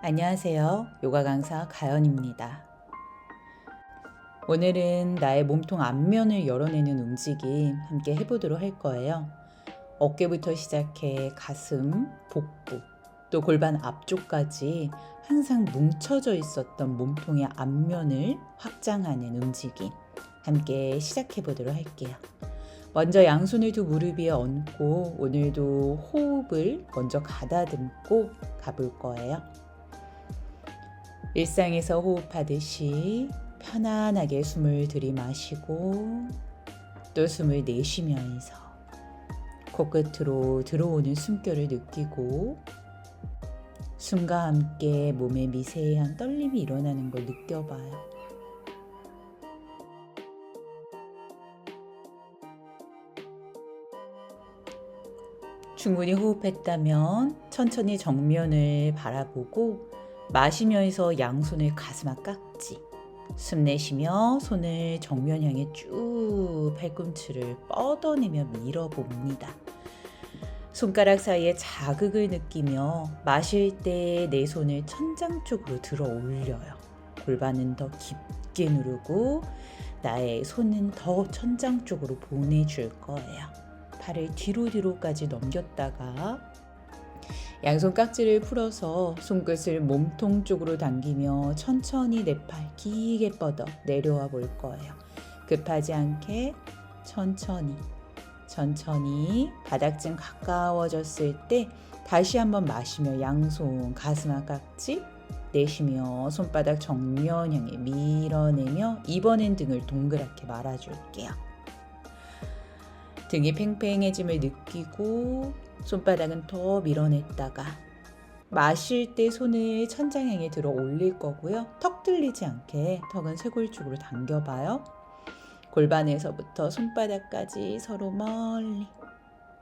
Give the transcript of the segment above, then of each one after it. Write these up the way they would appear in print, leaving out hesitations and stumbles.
안녕하세요. 요가 강사 가연입니다. 오늘은 나의 몸통 앞면을 열어내는 움직임 함께 해보도록 할 거예요. 어깨부터 시작해 가슴, 복부, 또 골반 앞쪽까지 항상 뭉쳐져 있었던 몸통의 앞면을 확장하는 움직임 함께 시작해 보도록 할게요. 먼저 양손을 두 무릎 위에 얹고 오늘도 호흡을 먼저 가다듬고 가볼 거예요. 일상에서 호흡하듯이 편안하게 숨을 들이마시고 또 숨을 내쉬면서 코끝으로 들어오는 숨결을 느끼고 숨과 함께 몸에 미세한 떨림이 일어나는 걸 느껴봐요. 충분히 호흡했다면 천천히 정면을 바라보고 마시면서 양손을 가슴 앞 깍지, 숨 내쉬며 손을 정면 향해 쭉 팔꿈치를 뻗어내며 밀어봅니다. 손가락 사이에 자극을 느끼며 마실 때 내 손을 천장 쪽으로 들어 올려요. 골반은 더 깊게 누르고 나의 손은 더 천장 쪽으로 보내줄 거예요. 팔을 뒤로까지 넘겼다가 양손 깍지를 풀어서 손끝을 몸통 쪽으로 당기며 천천히 내 팔 길게 뻗어 내려와 볼 거예요. 급하지 않게 천천히 바닥쯤 가까워졌을 때 다시 한번 마시며 양손 가슴 앞 깍지 내쉬며 손바닥 정면 향해 밀어내며 이번엔 등을 동그랗게 말아줄게요. 등이 팽팽해짐을 느끼고 손바닥은 더 밀어냈다가 마실 때 손을 천장 향해 들어 올릴 거고요. 턱 들리지 않게 턱은 쇄골 쪽으로 당겨봐요. 골반에서부터 손바닥까지 서로 멀리.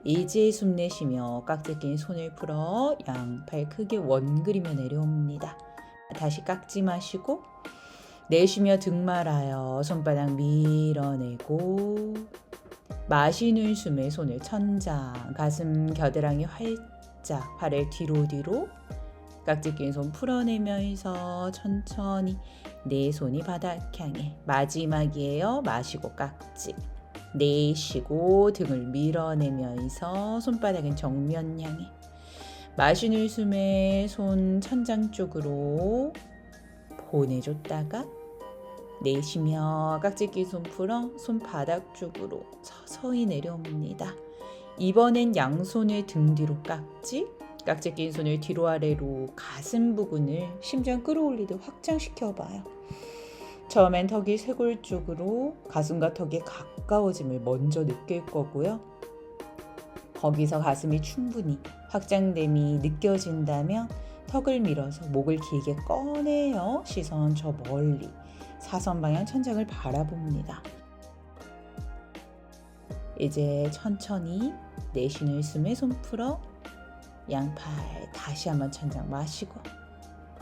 이제 숨 내쉬며 깍지 낀 손을 풀어 양팔 크게 원 그리며 내려옵니다. 다시 깍지 마시고 내쉬며 등 말아요. 손바닥 밀어내고 마시는 숨에 손을 천장, 가슴 겨드랑이 활짝, 팔을 뒤로 깍지 낀 손 풀어내면서 천천히 내 손이 바닥 향해 마지막이에요. 마시고 깍지 내쉬고 등을 밀어내면서 손바닥은 정면 향해 마시는 숨에 손 천장 쪽으로 보내줬다가 내쉬며 깍지 낀 손 풀어 손바닥 쪽으로 서서히 내려옵니다. 이번엔 양손을 등 뒤로 깍지 낀 손을 뒤로 아래로 가슴 부분을 심장 끌어올리듯 확장시켜봐요. 처음엔 턱이 쇄골 쪽으로 가슴과 턱이 가까워짐을 먼저 느낄 거고요. 거기서 가슴이 충분히 확장됨이 느껴진다면 턱을 밀어서 목을 길게 꺼내요. 시선 저 멀리 사선 방향 천장을 바라봅니다. 이제 천천히 내쉬는 숨에 손 풀어 양팔 다시 한번 천장 마시고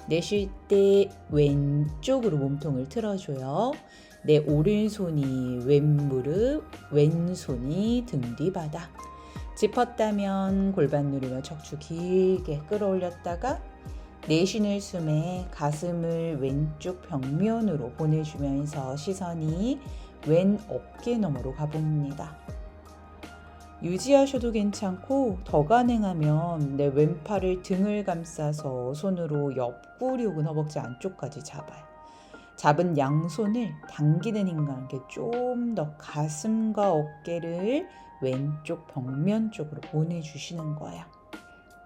내쉴 때 왼쪽으로 몸통을 틀어줘요. 내 오른손이 왼무릎, 왼손이 등 뒤 바닥. 짚었다면 골반 누르며 척추 길게 끌어올렸다가 내쉬는 숨에 가슴을 왼쪽 벽면으로 보내주면서 시선이 왼 어깨 너머로 가봅니다. 유지하셔도 괜찮고 더 가능하면 내 왼팔을 등을 감싸서 손으로 옆구리 혹은 허벅지 안쪽까지 잡아요. 잡은 양손을 당기는 힘과 함께 좀 더 가슴과 어깨를 왼쪽 벽면 쪽으로 보내주시는 거예요.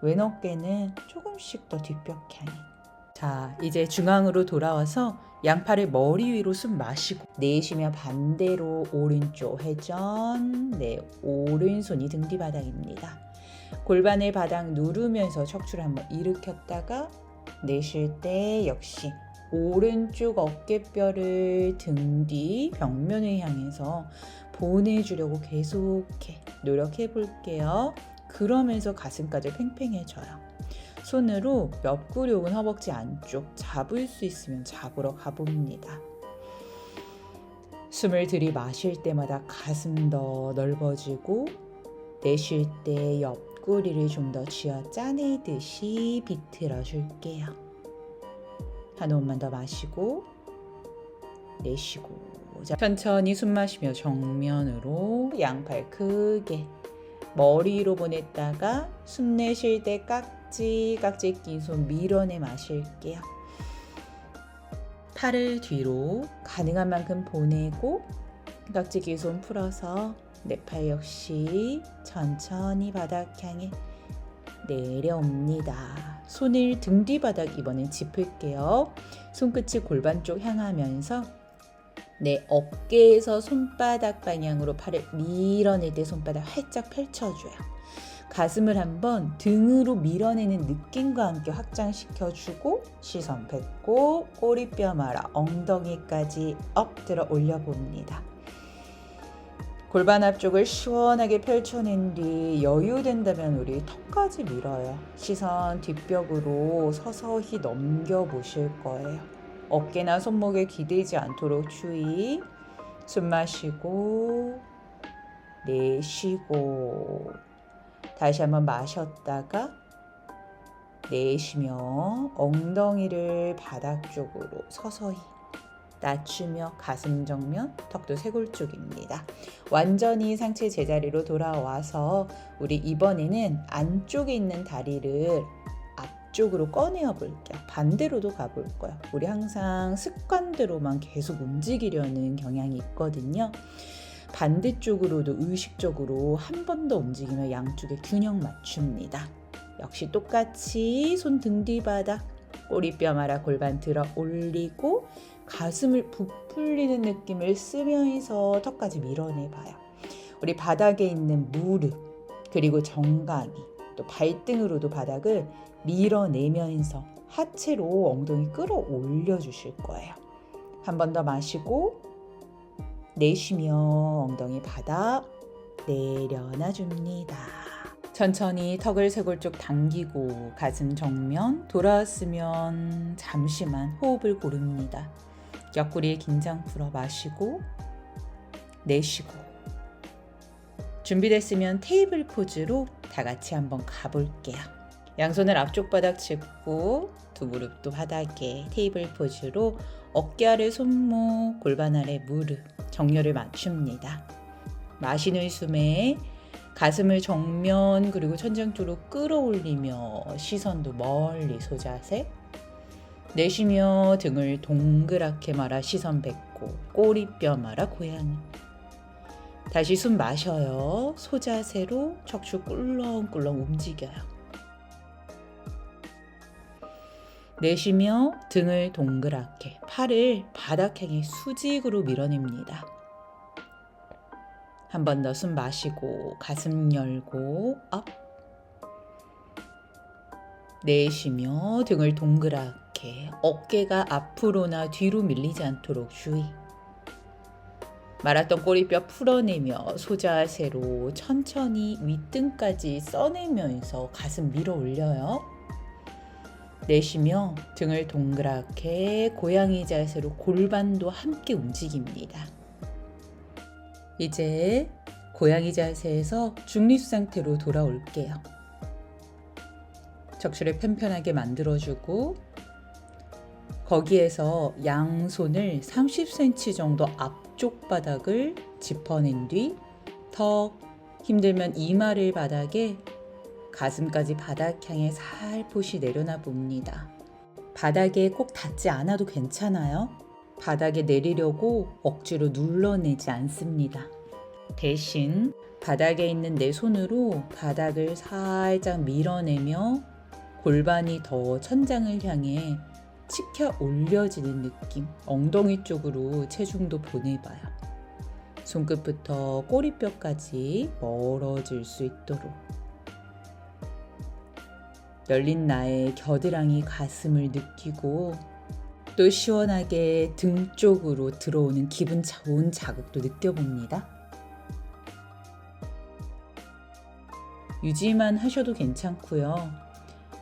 왼 어깨는 조금씩 더 뒷벽 향해. 자, 이제 중앙으로 돌아와서 양팔을 머리 위로 숨 마시고 내쉬며 반대로 오른쪽 회전. 내 오른손이 등 뒤바닥입니다. 골반을 바닥 누르면서 척추를 한번 일으켰다가 내쉴 때 역시 오른쪽 어깨뼈를 등 뒤 벽면을 향해서 보내주려고 계속해 노력해 볼게요. 그러면서 가슴까지 팽팽해져요. 손으로 옆구리 혹은 허벅지 안쪽 잡을 수 있으면 잡으러 가봅니다. 숨을 들이마실 때마다 가슴 더 넓어지고 내쉴 때 옆구리를 좀 더 쥐어 짜내듯이 비틀어 줄게요. 한 호흡만 더 마시고 내쉬고. 자, 천천히 숨 마시며 정면으로 양팔 크게 머리로 보냈다가 숨 내쉴 때 깍지 낀 손 밀어내 마실게요. 팔을 뒤로 가능한 만큼 보내고 깍지 낀 손 풀어서 내 팔 역시 천천히 바닥 향해 내려옵니다. 손을 등 뒤바닥 이번엔 짚을게요. 손끝이 골반 쪽 향하면서 내 어깨에서 손바닥 방향으로 팔을 밀어낼 때 손바닥 활짝 펼쳐줘요. 가슴을 한번 등으로 밀어내는 느낌과 함께 확장시켜주고 시선 뱉고 꼬리뼈 말아 엉덩이까지 엎드려 올려봅니다. 골반 앞쪽을 시원하게 펼쳐낸 뒤 여유된다면 우리 턱까지 밀어요. 시선 뒷벽으로 서서히 넘겨보실 거예요. 어깨나 손목에 기대지 않도록 주의. 숨 마시고 내쉬고 다시 한번 마셨다가 내쉬며 엉덩이를 바닥 쪽으로 서서히 낮추며 가슴 정면, 턱도 쇄골 쪽입니다. 완전히 상체 제자리로 돌아와서 우리 이번에는 안쪽에 있는 다리를 앞쪽으로 꺼내어 볼게요. 반대로도 가볼 거예요. 우리 항상 습관대로만 계속 움직이려는 경향이 있거든요. 반대쪽으로도 의식적으로 한 번 더 움직이며 양쪽에 균형 맞춥니다. 역시 똑같이 손 등 뒤바닥, 꼬리뼈 말아 골반 들어 올리고 가슴을 부풀리는 느낌을 쓰면서 턱까지 밀어내봐요. 우리 바닥에 있는 무릎 그리고 정강이 또 발등으로도 바닥을 밀어내면서 하체로 엉덩이 끌어올려 주실 거예요. 한 번 더 마시고 내쉬며 엉덩이 바닥 내려놔 줍니다. 천천히 턱을 쇄골 쪽 당기고 가슴 정면 돌아왔으면 잠시만 호흡을 고릅니다. 옆구리에 긴장 풀어 마시고 내쉬고 준비됐으면 테이블 포즈로 다 같이 한번 가볼게요. 양손을 앞쪽 바닥 짚고 두 무릎도 바닥에 테이블 포즈로 어깨 아래 손목, 골반 아래 무릎 정렬을 맞춥니다. 마시는 숨에 가슴을 정면 그리고 천장 쪽으로 끌어올리며 시선도 멀리 소자세. 내쉬며 등을 동그랗게 말아 시선 뱉고 꼬리뼈 말아 고양이. 다시 숨 마셔요. 소자세로 척추 꿀렁꿀렁 움직여요. 내쉬며 등을 동그랗게 팔을 바닥 향해 수직으로 밀어냅니다. 한 번 더 숨 마시고 가슴 열고 업. 내쉬며 등을 동그랗게 어깨가 앞으로나 뒤로 밀리지 않도록 주의. 말았던 꼬리뼈 풀어내며 소자세로 천천히 윗등까지 써내면서 가슴 밀어 올려요. 내쉬며 등을 동그랗게 고양이 자세로 골반도 함께 움직입니다. 이제 고양이 자세에서 중립 상태로 돌아올게요. 척추를 편편하게 만들어주고 거기에서 양손을 30cm 정도 앞쪽 바닥을 짚어낸 뒤 턱 힘들면 이마를 바닥에 가슴까지 바닥 향해 살포시 내려놔 봅니다. 바닥에 꼭 닿지 않아도 괜찮아요. 바닥에 내리려고 억지로 눌러내지 않습니다. 대신 바닥에 있는 내 손으로 바닥을 살짝 밀어내며 골반이 더 천장을 향해 치켜 올려지는 느낌, 엉덩이 쪽으로 체중도 보내봐요. 손끝부터 꼬리뼈까지 멀어질 수 있도록. 열린 나의 겨드랑이 가슴을 느끼고 또 시원하게 등 쪽으로 들어오는 기분 좋은 자극도 느껴봅니다. 유지만 하셔도 괜찮고요.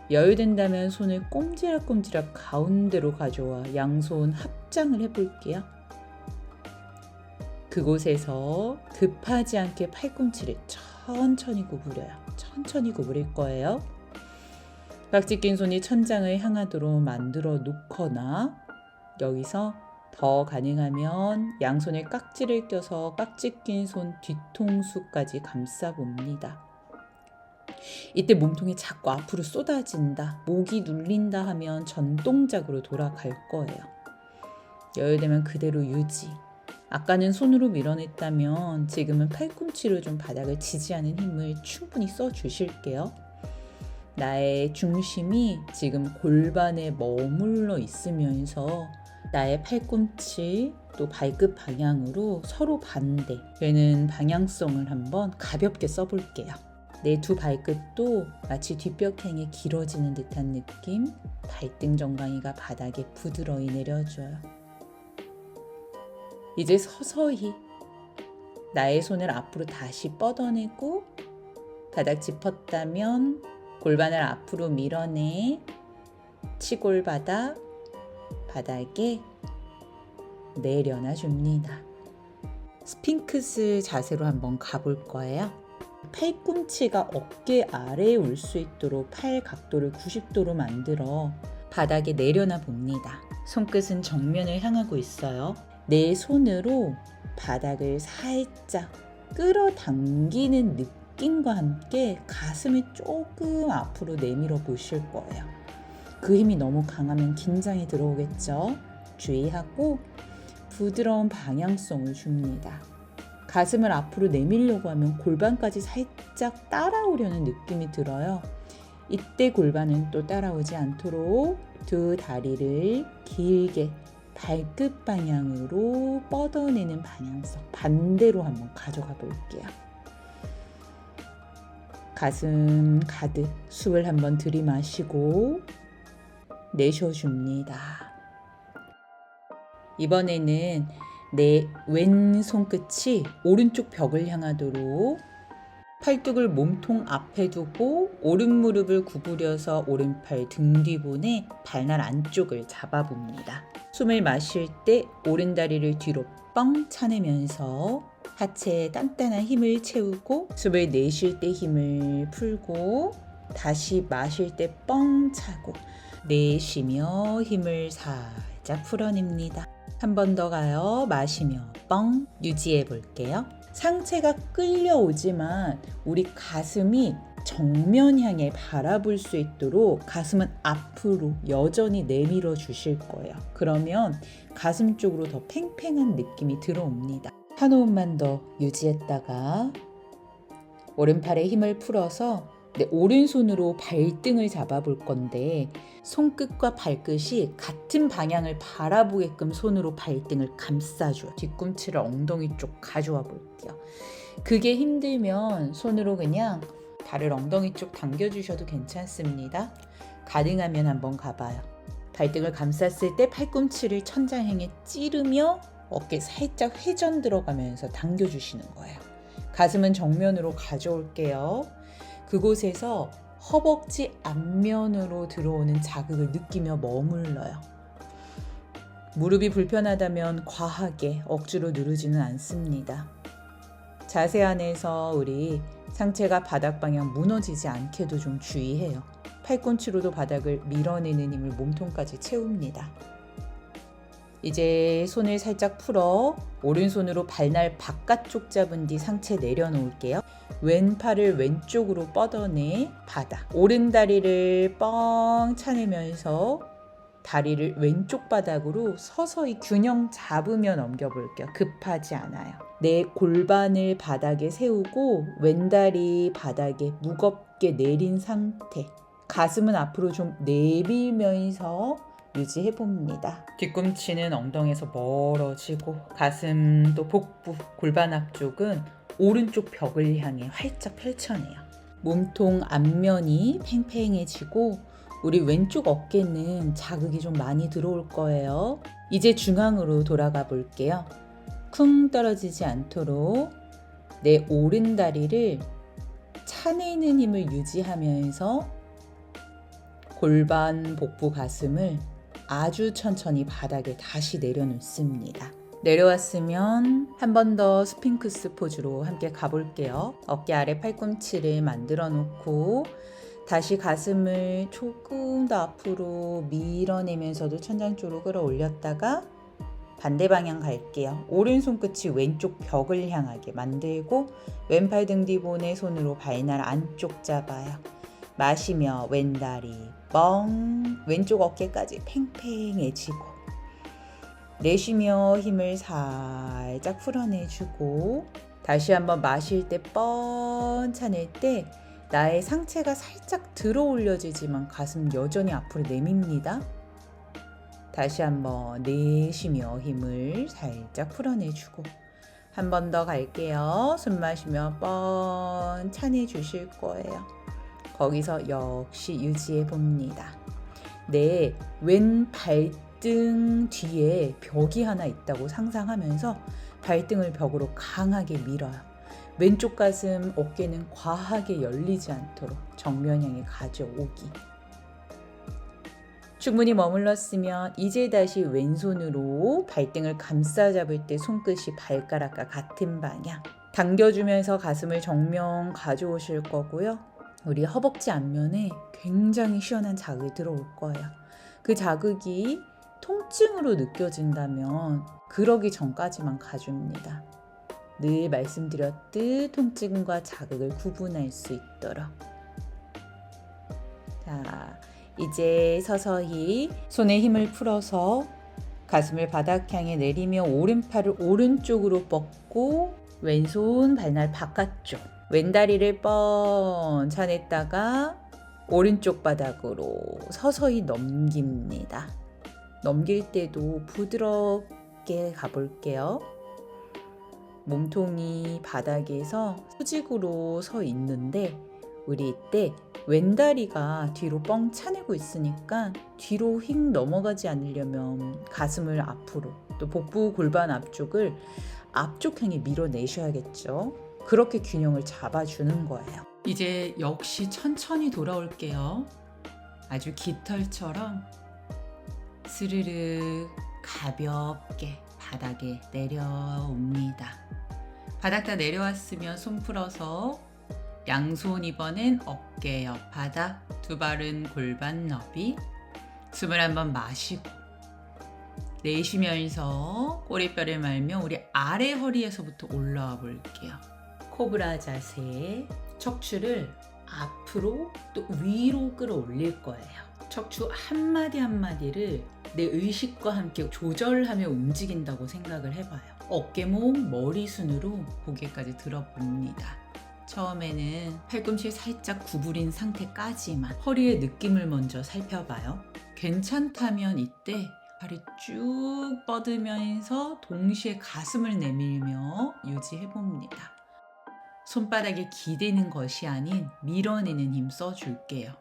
여유된다면 손을 꼼지락꼼지락 가운데로 가져와 양손 합장을 해볼게요. 그곳에서 급하지 않게 팔꿈치를 천천히 구부려요. 천천히 구부릴 거예요. 깍지 낀 손이 천장을 향하도록 만들어 놓거나 여기서 더 가능하면 양손에 깍지를 껴서 깍지 낀 손 뒤통수까지 감싸 봅니다. 이때 몸통이 자꾸 앞으로 쏟아진다, 목이 눌린다 하면 전동작으로 돌아갈 거예요. 여유되면 그대로 유지. 아까는 손으로 밀어냈다면 지금은 팔꿈치로 좀 바닥을 지지하는 힘을 충분히 써주실게요. 나의 중심이 지금 골반에 머물러 있으면서 나의 팔꿈치 또 발끝 방향으로 서로 반대 되는 방향성을 한번 가볍게 써볼게요. 내 두 발끝도 마치 뒷벽행에 길어지는 듯한 느낌, 발등 정강이가 바닥에 부드러이 내려줘요. 이제 서서히 나의 손을 앞으로 다시 뻗어내고 바닥 짚었다면 골반을 앞으로 밀어내 치골바닥 바닥에 내려놔 줍니다. 스핑크스 자세로 한번 가볼 거예요. 팔꿈치가 어깨 아래에 올 수 있도록 팔 각도를 90도로 만들어 바닥에 내려놔 봅니다. 손끝은 정면을 향하고 있어요. 내 손으로 바닥을 살짝 끌어당기는 느낌과 함께 가슴을 조금 앞으로 내밀어 보실 거예요. 그 힘이 너무 강하면 긴장이 들어오겠죠. 주의하고 부드러운 방향성을 줍니다. 가슴을 앞으로 내밀려고 하면 골반까지 살짝 따라오려는 느낌이 들어요. 이때 골반은 또 따라오지 않도록 두 다리를 길게 발끝 방향으로 뻗어내는 방향성 반대로 한번 가져가 볼게요. 가슴 가득 숨을 한번 들이마시고 내쉬어줍니다. 이번에는 내 왼손 끝이 오른쪽 벽을 향하도록 팔뚝을 몸통 앞에 두고 오른 무릎을 구부려서 오른팔 등 뒤보내 발날 안쪽을 잡아봅니다. 숨을 마실 때 오른 다리를 뒤로 뻥 차내면서 하체에 단단한 힘을 채우고 숨을 내쉴 때 힘을 풀고 다시 마실 때 뻥 차고 내쉬며 힘을 살짝 풀어냅니다. 한 번 더 가요. 마시며 뻥 유지해 볼게요. 상체가 끌려오지만 우리 가슴이 정면 향해 바라볼 수 있도록 가슴은 앞으로 여전히 내밀어 주실 거예요. 그러면 가슴 쪽으로 더 팽팽한 느낌이 들어옵니다. 한 호흡만 더 유지했다가 오른팔에 힘을 풀어서 내 오른손으로 발등을 잡아볼 건데 손끝과 발끝이 같은 방향을 바라보게끔 손으로 발등을 감싸줘요. 뒤꿈치를 엉덩이 쪽 가져와 볼게요. 그게 힘들면 손으로 그냥 발을 엉덩이 쪽 당겨주셔도 괜찮습니다. 가능하면 한번 가봐요. 발등을 감쌌을 때 팔꿈치를 천장 향해 찌르며 어깨 살짝 회전 들어가면서 당겨주시는 거예요. 가슴은 정면으로 가져올게요. 그곳에서 허벅지 앞면으로 들어오는 자극을 느끼며 머물러요. 무릎이 불편하다면 과하게 억지로 누르지는 않습니다. 자세 안에서 우리 상체가 바닥 방향 무너지지 않게도 좀 주의해요. 팔꿈치로도 바닥을 밀어내는 힘을 몸통까지 채웁니다. 이제 손을 살짝 풀어 오른손으로 발날 바깥쪽 잡은 뒤 상체 내려놓을게요. 왼팔을 왼쪽으로 뻗어내 바닥. 오른 다리를 뻥 차내면서 다리를 왼쪽 바닥으로 서서히 균형 잡으며 넘겨볼게요. 급하지 않아요. 내 골반을 바닥에 세우고 왼다리 바닥에 무겁게 내린 상태. 가슴은 앞으로 좀 내밀면서 유지해봅니다. 뒤꿈치는 엉덩이에서 멀어지고 가슴 또 복부, 골반 앞쪽은 오른쪽 벽을 향해 활짝 펼쳐내요. 몸통 앞면이 팽팽해지고 우리 왼쪽 어깨는 자극이 좀 많이 들어올 거예요. 이제 중앙으로 돌아가 볼게요. 쿵 떨어지지 않도록 내 오른 다리를 차내는 힘을 유지하면서 골반, 복부, 가슴을 아주 천천히 바닥에 다시 내려놓습니다. 내려왔으면 한 번 더 스핑크스 포즈로 함께 가볼게요. 어깨 아래 팔꿈치를 만들어 놓고 다시 가슴을 조금 더 앞으로 밀어내면서도 천장 쪽으로 끌어올렸다가 반대 방향 갈게요. 오른손 끝이 왼쪽 벽을 향하게 만들고 왼팔 등 뒤보내 손으로 발날 안쪽 잡아요. 마시며 왼다리 뻥, 왼쪽 어깨까지 팽팽해지고 내쉬며 힘을 살짝 풀어내주고 다시 한번 마실 때 뻔찮을 때 나의 상체가 살짝 들어 올려지지만 가슴 여전히 앞으로 내밉니다. 다시 한번 내쉬며 힘을 살짝 풀어내주고 한 번 더 갈게요. 숨 마시며 뻔찮해 주실 거예요. 거기서 역시 유지해 봅니다. 내 왼 발등 뒤에 벽이 하나 있다고 상상하면서 발등을 벽으로 강하게 밀어요. 왼쪽 가슴, 어깨는 과하게 열리지 않도록 정면 향해 가져오기. 충분히 머물렀으면 이제 다시 왼손으로 발등을 감싸 잡을 때 손끝이 발가락과 같은 방향 당겨주면서 가슴을 정면 가져오실 거고요. 우리 허벅지 앞면에 굉장히 시원한 자극이 들어올 거예요. 그 자극이 통증으로 느껴진다면 그러기 전까지만 가줍니다. 늘 말씀드렸듯 통증과 자극을 구분할 수 있도록. 자, 이제 서서히 손에 힘을 풀어서 가슴을 바닥 향해 내리며 오른팔을 오른쪽으로 뻗고 왼손 발날 바깥쪽 왼다리를 뻔찮았다가 오른쪽 바닥으로 서서히 넘깁니다. 넘길 때도 부드럽게 가볼게요. 몸통이 바닥에서 수직으로 서 있는데 우리 이때 왼다리가 뒤로 뻥 차내고 있으니까 뒤로 휙 넘어가지 않으려면 가슴을 앞으로 또 복부 골반 앞쪽을 앞쪽 향해 밀어내셔야겠죠. 그렇게 균형을 잡아주는 거예요. 이제 역시 천천히 돌아올게요. 아주 깃털처럼 스르르 가볍게 바닥에 내려옵니다. 바닥 다 내려왔으면 손 풀어서 양손 이번엔 어깨 옆 바닥, 두 발은 골반 너비. 숨을 한번 마시고 내쉬면서 꼬리뼈를 말며 우리 아래 허리에서부터 올라와 볼게요. 코브라 자세, 척추를 앞으로 또 위로 끌어올릴 거예요. 척추 한마디 한마디를 내 의식과 함께 조절하며 움직인다고 생각을 해봐요. 어깨목, 머리순으로 고개까지 들어봅니다. 처음에는 팔꿈치 살짝 구부린 상태까지만 허리의 느낌을 먼저 살펴봐요. 괜찮다면 이때 발이 쭉 뻗으면서 동시에 가슴을 내밀며 유지해봅니다. 손바닥에 기대는 것이 아닌 밀어내는 힘 써줄게요.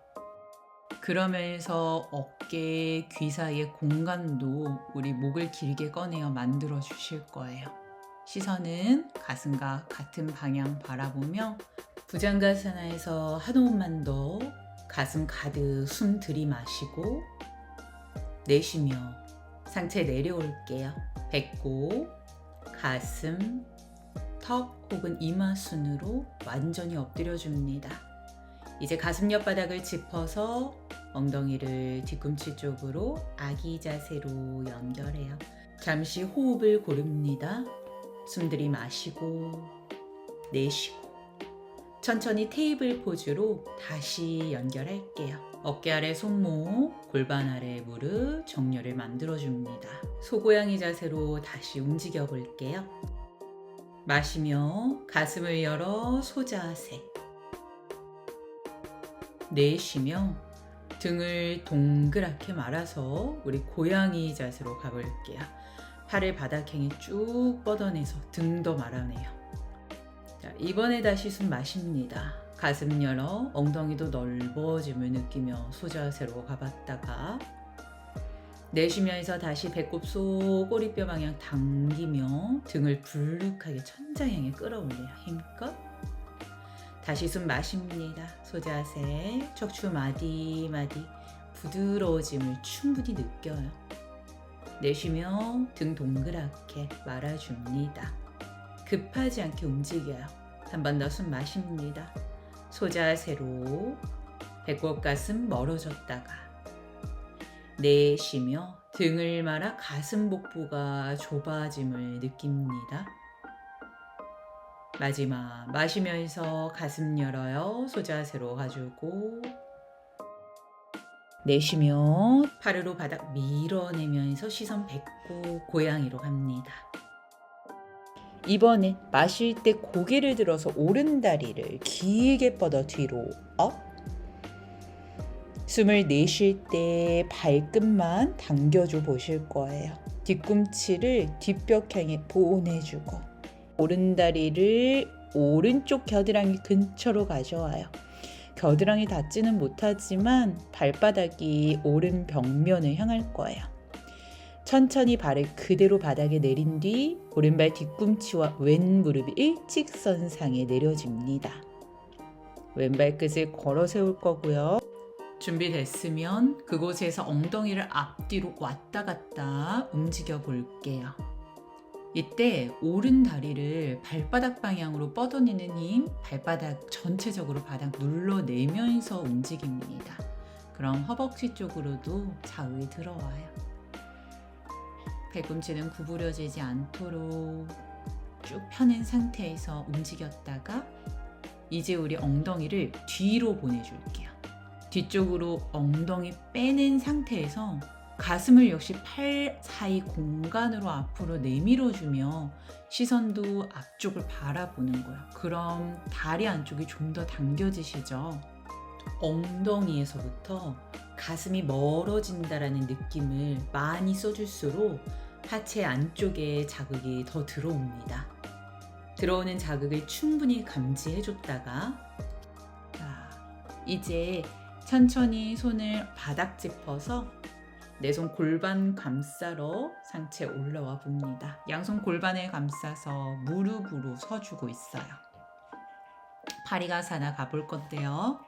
그러면서 어깨, 귀 사이의 공간도 우리 목을 길게 꺼내어 만들어 주실 거예요. 시선은 가슴과 같은 방향 바라보며 부장가사나에서 한 호흡만 더 가슴 가득 숨 들이마시고 내쉬며 상체 내려올게요. 배꼽, 가슴, 턱 혹은 이마순으로 완전히 엎드려줍니다. 이제 가슴 옆바닥을 짚어서 엉덩이를 뒤꿈치 쪽으로 아기 자세로 연결해요. 잠시 호흡을 고릅니다. 숨 들이마시고 내쉬고 천천히 테이블 포즈로 다시 연결할게요. 어깨 아래 손목, 골반 아래 무릎 정렬을 만들어줍니다. 소고양이 자세로 다시 움직여 볼게요. 마시며 가슴을 열어 소자세. 내쉬며 등을 동그랗게 말아서 우리 고양이 자세로 가볼게요. 팔을 바닥행에 쭉 뻗어내서 등 더 말아내요. 자, 이번에 다시 숨 마십니다. 가슴 열어 엉덩이도 넓어짐을 느끼며 소자세로 가봤다가 내쉬면서 다시 배꼽 속 꼬리뼈 방향 당기며 등을 불룩하게 천장 향해 끌어올려요. 힘껏. 다시 숨 마십니다. 소자세, 척추 마디마디 부드러워짐을 충분히 느껴요. 내쉬며 등 동그랗게 말아줍니다. 급하지 않게 움직여요. 한 번 더 숨 마십니다. 소자세로 배꼽 가슴 멀어졌다가 내쉬며 등을 말아 가슴 복부가 좁아짐을 느낍니다. 마지막 마시면서 가슴 열어요. 소자세로 가지고 내쉬며 팔으로 바닥 밀어내면서 시선 뱉고 고양이로 갑니다. 이번엔 마실 때 고개를 들어서 오른 다리를 길게 뻗어 뒤로 업. 숨을 내쉴 때 발끝만 당겨줘 보실 거예요. 뒤꿈치를 뒷벽 향해 보내주고 오른 다리를 오른쪽 겨드랑이 근처로 가져와요. 겨드랑이 닿지는 못하지만 발바닥이 오른 벽면을 향할 거예요. 천천히 발을 그대로 바닥에 내린 뒤 오른발 뒤꿈치와 왼 무릎이 일직선상에 내려집니다. 왼발 끝을 걸어 세울 거고요. 준비됐으면 그곳에서 엉덩이를 앞뒤로 왔다 갔다 움직여 볼게요. 이때 오른 다리를 발바닥 방향으로 뻗어내는 힘, 발바닥 전체적으로 바닥 눌러내면서 움직입니다. 그럼 허벅지 쪽으로도 자극이 들어와요. 팔꿈치는 구부려지지 않도록 쭉 펴낸 상태에서 움직였다가 이제 우리 엉덩이를 뒤로 보내줄게요. 뒤쪽으로 엉덩이 빼낸 상태에서 가슴을 역시 팔 사이 공간으로 앞으로 내밀어주며 시선도 앞쪽을 바라보는 거예요. 그럼 다리 안쪽이 좀 더 당겨지시죠? 엉덩이에서부터 가슴이 멀어진다라는 느낌을 많이 써줄수록 하체 안쪽에 자극이 더 들어옵니다. 들어오는 자극을 충분히 감지해줬다가 이제 천천히 손을 바닥 짚어서 내 손 골반 감싸러 상체 올라와 봅니다. 양손 골반을 감싸서 무릎으로 서주고 있어요. 파리가사나 가볼 건데요.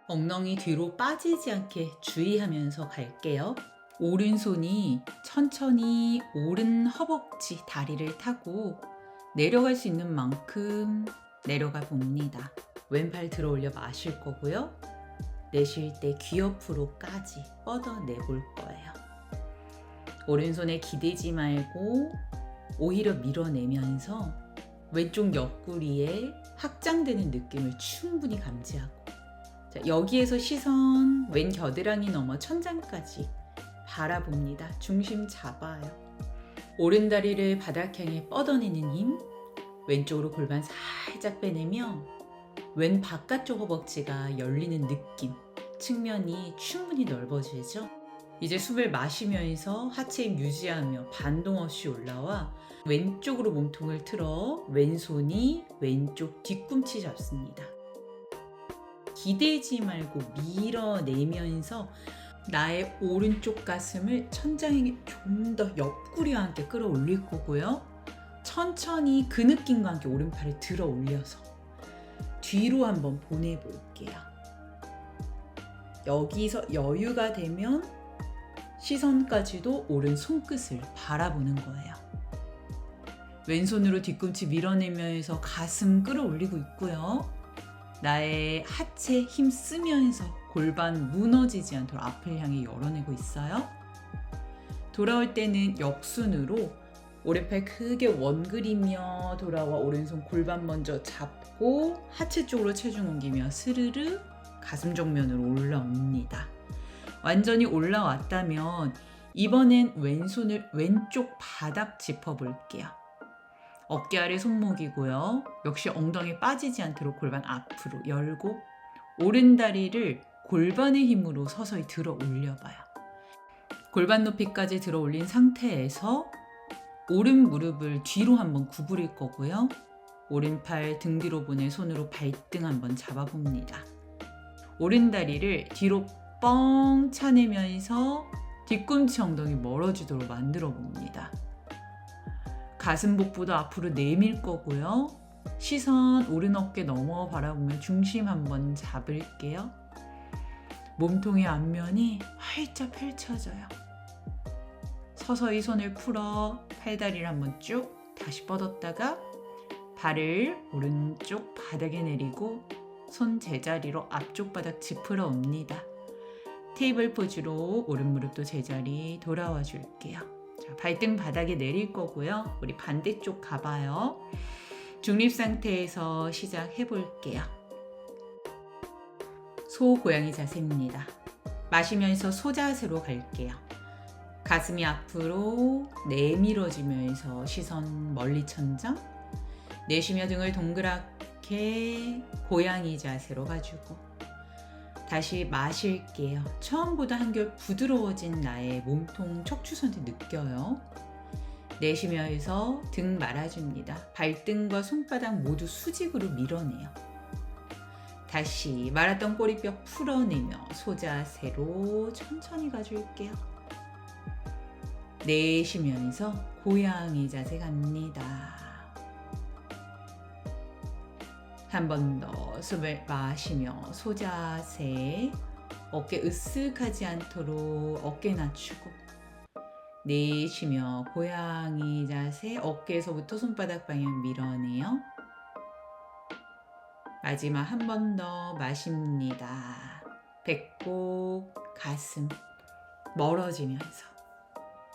엉덩이 뒤로 빠지지 않게 주의하면서 갈게요. 오른손이 천천히 오른 허벅지 다리를 타고 내려갈 수 있는 만큼 내려가 봅니다. 왼팔 들어 올려 마실 거고요. 내쉴 때 귀 옆으로까지 뻗어내 볼 거예요. 오른손에 기대지 말고 오히려 밀어내면서 왼쪽 옆구리에 확장되는 느낌을 충분히 감지하고 자, 여기에서 시선 왼 겨드랑이 넘어 천장까지 바라봅니다. 중심 잡아요. 오른 다리를 바닥 향해 뻗어내는 힘, 왼쪽으로 골반 살짝 빼내며 왼 바깥쪽 허벅지가 열리는 느낌, 측면이 충분히 넓어지죠. 이제 숨을 마시면서 하체 힘 유지하며 반동 없이 올라와 왼쪽으로 몸통을 틀어 왼손이 왼쪽 뒤꿈치 잡습니다. 기대지 말고 밀어내면서 나의 오른쪽 가슴을 천장에 좀 더 옆구리와 함께 끌어올릴 거고요. 천천히 그 느낌과 함께 오른팔을 들어 올려서 뒤로 한번 보내볼게요. 여기서 여유가 되면 시선까지도 오른 손끝을 바라보는 거예요. 왼손으로 뒤꿈치 밀어내면서 가슴 끌어올리고 있고요. 나의 하체 힘 쓰면서 골반 무너지지 않도록 앞을 향해 열어내고 있어요. 돌아올 때는 역순으로 오른팔 크게 원그리며 돌아와 오른손 골반 먼저 잡고 하체 쪽으로 체중 옮기며 스르르 가슴 정면으로 올라옵니다. 완전히 올라왔다면 이번엔 왼손을 왼쪽 바닥 짚어볼게요. 어깨 아래 손목이고요. 역시 엉덩이 빠지지 않도록 골반 앞으로 열고 오른 다리를 골반의 힘으로 서서히 들어 올려봐요. 골반 높이까지 들어 올린 상태에서 오른 무릎을 뒤로 한번 구부릴 거고요. 오른팔 등 뒤로 보내 손으로 발등 한번 잡아봅니다. 오른 다리를 뒤로 뻥 차내면서 뒤꿈치 엉덩이 멀어지도록 만들어 봅니다. 가슴 복부도 앞으로 내밀 거고요. 시선 오른 어깨 넘어 바라보며 중심 한번 잡을게요. 몸통의 앞면이 활짝 펼쳐져요. 서서히 손을 풀어 팔다리를 한번 쭉 다시 뻗었다가 발을 오른쪽 바닥에 내리고 손 제자리로 앞쪽 바닥 짚으러 옵니다. 테이블 포즈로 오른 무릎도 제자리 돌아와 줄게요. 자, 발등 바닥에 내릴 거고요. 우리 반대쪽 가봐요. 중립 상태에서 시작해 볼게요. 소 고양이 자세입니다. 마시면서 소 자세로 갈게요. 가슴이 앞으로 내밀어지면서 시선 멀리 천장. 내쉬며 등을 동그랗게 고양이 자세로 가지고 다시 마실게요. 처음보다 한결 부드러워진 나의 몸통 척추선이 느껴요. 내쉬면서 등 말아줍니다. 발등과 손바닥 모두 수직으로 밀어내요. 다시 말았던 꼬리뼈 풀어내며 소자세로 천천히 가줄게요. 내쉬면서 고양이 자세 갑니다. 한 번 더 숨을 마시며 소자세. 어깨 으쓱하지 않도록 어깨 낮추고 내쉬며 고양이 자세. 어깨에서부터 손바닥 방향 밀어내요. 마지막 한 번 더 마십니다. 배꼽, 가슴 멀어지면서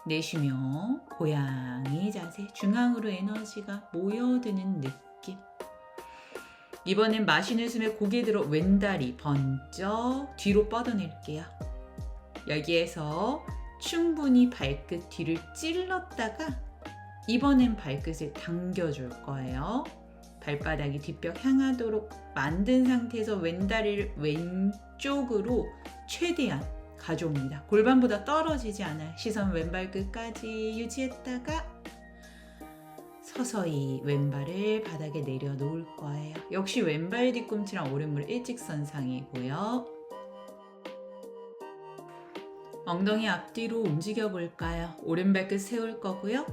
내쉬며 고양이 자세. 중앙으로 에너지가 모여드는 느낌. 이번엔 마시는 숨에 고개 들어 왼다리 번쩍 뒤로 뻗어낼게요. 여기에서 충분히 발끝 뒤를 찔렀다가 이번엔 발끝을 당겨줄 거예요. 발바닥이 뒷벽 향하도록 만든 상태에서 왼다리를 왼쪽으로 최대한 가져옵니다. 골반보다 떨어지지 않아요. 시선 왼발 끝까지 유지했다가 서서히 왼발을 바닥에 내려놓을 거예요. 역시 왼발 뒤꿈치랑 오른무릎 일직선상이고요. 엉덩이 앞뒤로 움직여 볼까요? 오른발끝 세울 거고요.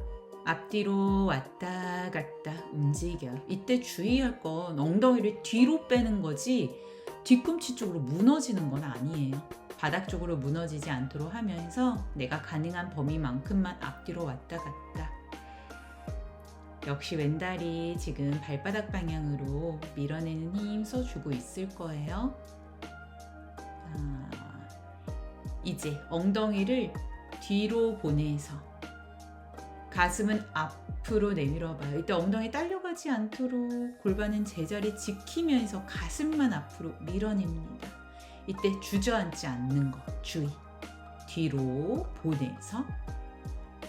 앞뒤로 왔다 갔다 움직여요. 이때 주의할 건 엉덩이를 뒤로 빼는 거지 뒤꿈치 쪽으로 무너지는 건 아니에요. 바닥 쪽으로 무너지지 않도록 하면서 내가 가능한 범위만큼만 앞뒤로 왔다 갔다. 역시 왼다리 지금 발바닥 방향으로 밀어내는 힘 써주고 있을 거예요. 이제 엉덩이를 뒤로 보내서 가슴은 앞으로 내밀어봐요. 이때 엉덩이 딸려가지 않도록 골반은 제자리 지키면서 가슴만 앞으로 밀어냅니다. 이때 주저앉지 않는 것 주의. 뒤로 보내서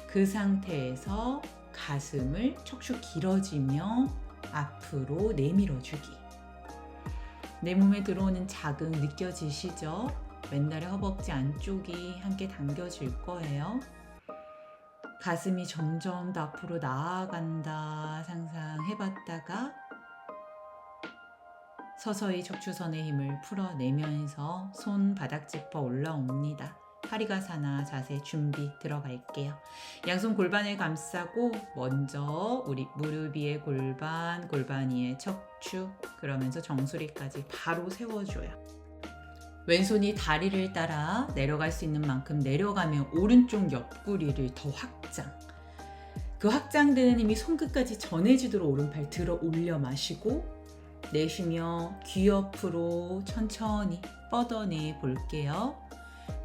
그 상태에서 가슴을 척추 길어지며 앞으로 내밀어주기. 내 몸에 들어오는 자극 느껴지시죠? 왼다리 허벅지 안쪽이 함께 당겨질 거예요. 가슴이 점점 더 앞으로 나아간다 상상해봤다가 서서히 척추선의 힘을 풀어내면서 손 바닥 짚어 올라옵니다. 파리가사나 자세 준비 들어갈게요. 양손 골반을 감싸고 먼저 우리 무릎 위에 골반, 골반 위에 척추, 그러면서 정수리까지 바로 세워줘요. 왼손이 다리를 따라 내려갈 수 있는 만큼 내려가며 오른쪽 옆구리를 더 확장. 그 확장되는 힘이 손끝까지 전해지도록 오른팔 들어 올려 마시고 내쉬며 귀 옆으로 천천히 뻗어내 볼게요.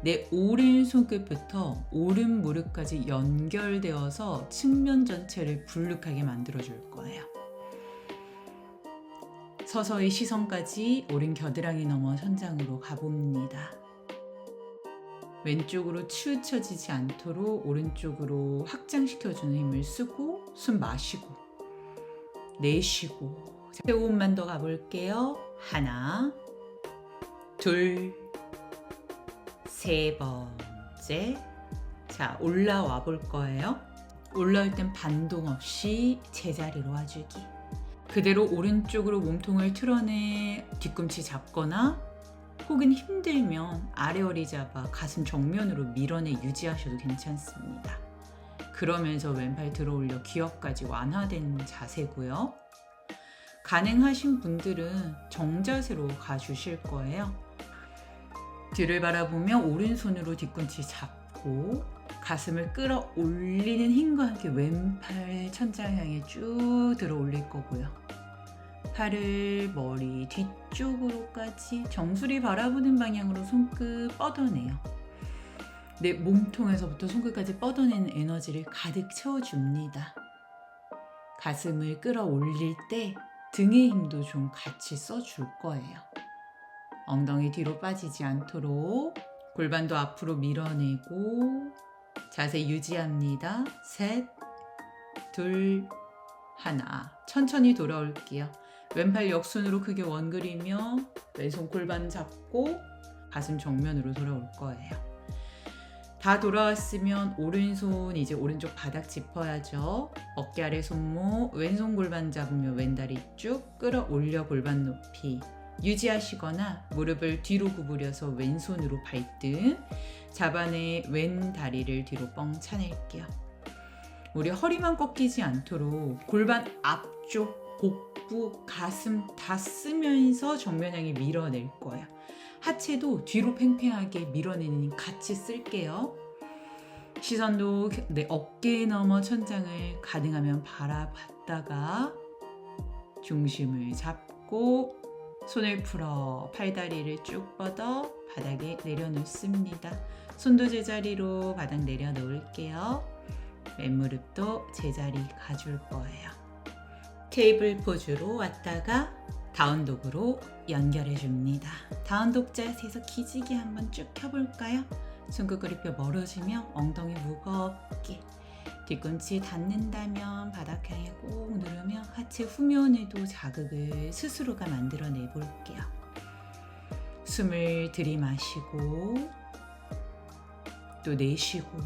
내 오른 손끝부터 오른 무릎까지 연결되어서 측면 전체를 불룩하게 만들어줄 거예요. 서서히 시선까지 오른 겨드랑이 넘어 천장으로 가봅니다. 왼쪽으로 치우쳐지지 않도록 오른쪽으로 확장시켜주는 힘을 쓰고 숨 마시고 내쉬고 세 호흡만 더 가볼게요. 하나, 둘, 세 번째. 자, 올라와 볼 거예요. 올라올 땐 반동 없이 제자리로 와주기. 그대로 오른쪽으로 몸통을 틀어내 뒤꿈치 잡거나 혹은 힘들면 아래 허리 잡아 가슴 정면으로 밀어내 유지하셔도 괜찮습니다. 그러면서 왼팔 들어 올려 기업까지 완화된 자세고요. 가능하신 분들은 정자세로 가주실 거예요. 뒤를 바라보며 오른손으로 뒤꿈치 잡고 가슴을 끌어올리는 힘과 함께 왼팔 천장 향해 쭉 들어 올릴 거고요. 팔을 머리 뒤쪽으로까지 정수리 바라보는 방향으로 손끝 뻗어내요. 내 몸통에서부터 손끝까지 뻗어내는 에너지를 가득 채워줍니다. 가슴을 끌어올릴 때 등의 힘도 좀 같이 써줄 거예요. 엉덩이 뒤로 빠지지 않도록 골반도 앞으로 밀어내고 자세 유지합니다. 셋, 둘, 하나. 천천히 돌아올게요. 왼팔 역순으로 크게 원 그리며 왼손 골반 잡고 가슴 정면으로 돌아올 거예요. 다 돌아왔으면 오른손 이제 오른쪽 바닥 짚어야죠. 어깨 아래 손목, 왼손 골반 잡으며 왼다리 쭉 끌어올려 골반 높이 유지하시거나 무릎을 뒤로 구부려서 왼손으로 발등 잡아내 왼 다리를 뒤로 뻥 차낼게요. 우리 허리만 꺾이지 않도록 골반 앞쪽, 복부, 가슴 다 쓰면서 정면 향해 밀어낼 거예요. 하체도 뒤로 팽팽하게 밀어내는 힘 같이 쓸게요. 시선도 내 어깨 너머 천장을 가능하면 바라봤다가 중심을 잡고 손을 풀어 팔다리를 쭉 뻗어 바닥에 내려놓습니다. 손도 제자리로 바닥 내려놓을게요. 맨무릎도 제자리 가줄 거예요. 테이블 포즈로 왔다가 다운독으로 연결해 줍니다. 다운독 자세에서 기지개 한번 쭉 펴볼까요? 손끝 그립표 멀어지며 엉덩이 무겁게 뒤꿈치 닿는다면 바닥 향해 꼭 누르며 하체 후면에도 자극을 스스로가 만들어내 볼게요. 숨을 들이마시고 또 내쉬고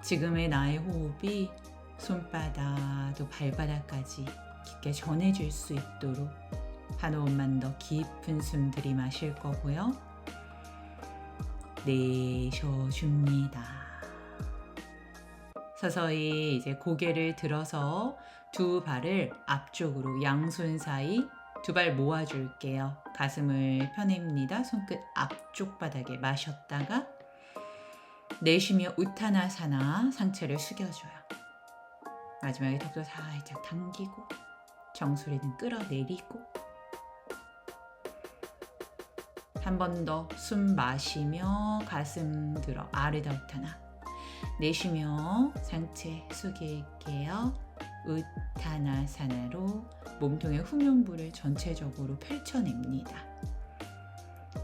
지금의 나의 호흡이 손바닥 또 발바닥까지 깊게 전해질 수 있도록 한 호흡만 더 깊은 숨 들이마실 거고요. 내쉬어줍니다. 서서히 이제 고개를 들어서 두 발을 앞쪽으로 양손 사이 두 발 모아줄게요. 가슴을 펴냅니다. 손끝 앞쪽 바닥에 마셨다가 내쉬며 우타나사나 상체를 숙여줘요. 마지막에 턱도 살짝 당기고 정수리는 끌어내리고 한 번 더 숨 마시며 가슴 들어 아르다 우타나 내쉬며 상체 숙일게요. 우타나사나로 몸통의 후면부를 전체적으로 펼쳐냅니다.